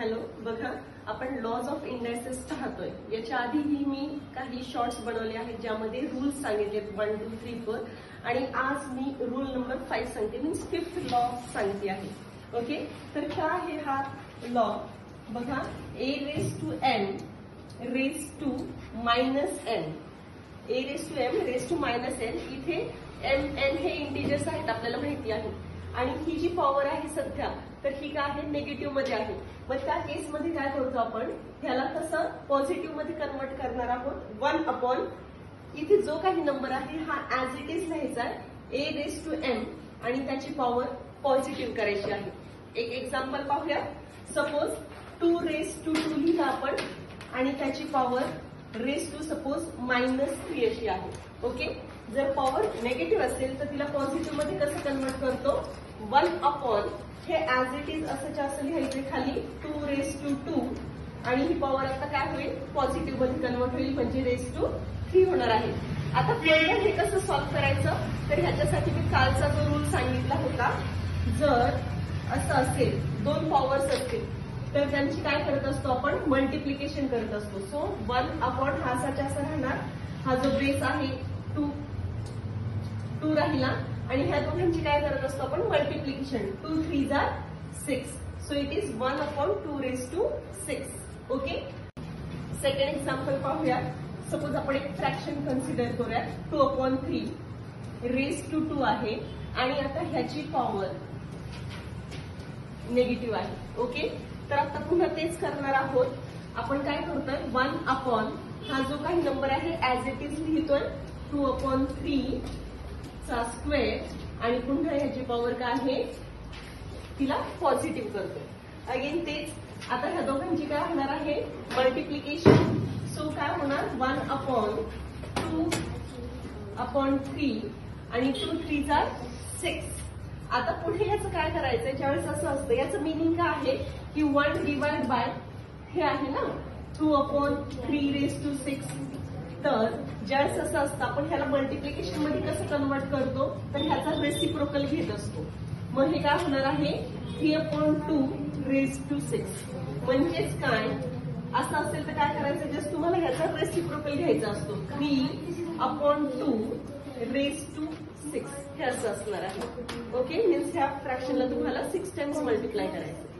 Hello, बघा आपण lodge of indices पाहतोय. याच्या आधीही मी काही शॉर्ट्स बनवले आहेत ज्यामध्ये रूल्स सांगितलेत 1, 2, 3, 4 आणि आज मी रूल नंबर 5 सांगते, मीन्स 5th लॉ सांगते आहे. ओके, तर काय आहे हा लॉ? बघा, a raise to n raise to minus n, a raise to m raise to minus n. इथे m n हे इंटिजर्स आहेत आपल्याला माहिती आहे आणि ही जी पॉवर आहे सध्या तर ही काय आहे, निगेटिव्ह मध्ये आहे. मग त्या केसमध्ये काय करतो आपण, ह्याला कसं पॉझिटिव्ह मध्ये कन्वर्ट करणार आहोत. 1 अपॉन इथे जो काही नंबर आहे हा ऍज इट इज लिहायचा आहे, a रेस टू m आणि त्याची पॉवर पॉझिटिव्ह करायची आहे. एक एक्झाम्पल पाहूया. सपोज 2 रेस टू 2 लिहिला आपण आणि त्याची पॉवर रेस टू सपोज -3 अशी आहे. ओके, जर पॉवर निगेटिव्ह असेल तर तिला पॉझिटिव्ह मध्ये कसं कन्वर्ट करतो, 1 अपॉन हे ऍज इट इज असं असं लिहायचे खाली 2 रेस टू 2 आणि ही पॉवर आता काय होईल, पॉझिटिव्ह मध्ये कन्वर्ट होईल म्हणजे रेस टू 3 होणार आहे. आता फर्दर हे कसं सॉल्व्ह करायचं, तर ह्याच्यासाठी मी कालचा जो रूल सांगितला होता, जर असं असेल 2 पॉवर्स असतील तर त्यांची काय करत असतो आपण, मल्टिप्लिकेशन करत असतो. सो 1 अपॉन हा असाच्या असं राहणार, हा जो बेस आहे 2 राहिला आणि ह्या दोघांची काय करत असतो आपण, multiplication. 2 3 6, so it is 1 upon 2 raise to 6. Okay, second example पाहूया. सपोज आपण एक फ्रॅक्शन कन्सिडर करूया, 2 अपॉन 3 रेस टू 2 आहे आणि आता ह्याची पॉवर निगेटिव्ह आहे. ओके, तर आता पुन्हा तेच करणार आहोत. आपण काय करतोय, 1 अपॉन हा जो काही नंबर आहे ऍज इट इज लिहितोय, 2 अपॉन 3 चा स्क्वेअर आणि पुन्हा ह्याची पॉवर काय आहे, तिला पॉझिटिव्ह करतोय. अगेन तेच, आता ह्या दोघांची काय होणार आहे, मल्टिप्लिकेशन. सो काय होणार, 1 अपॉन 2 अपॉन 3 आणि 2 3 6. आता पुढे याचं काय करायचंय, ज्यावेळेस असं असतं याचं मिनिंग काय आहे की 1 डिवाइड बाय हे आहे ना 2 अपॉन 3 रेस टू 6. तर ज्यावेळेस असं असतं आपण ह्याला मल्टिप्लिकेशन मध्ये कसं कन्वर्ट करतो, तर ह्याचा रेसिप्रोकल घेत असतो. मग हे काय होणार आहे, 3 अपॉन 2 रेस टू 6. म्हणजेच काय, असं असेल तर काय करायचं, जस्ट तुम्हाला ह्याचा रेसिप्रोकल घ्यायचा असतो, 3 अपॉन 2 रेस टू 6 हे असं असणार आहे. ओके, मीन्स ह्या फ्रॅक्शनला तुम्हाला 6 टाइम्स मल्टिप्लाय करायचं.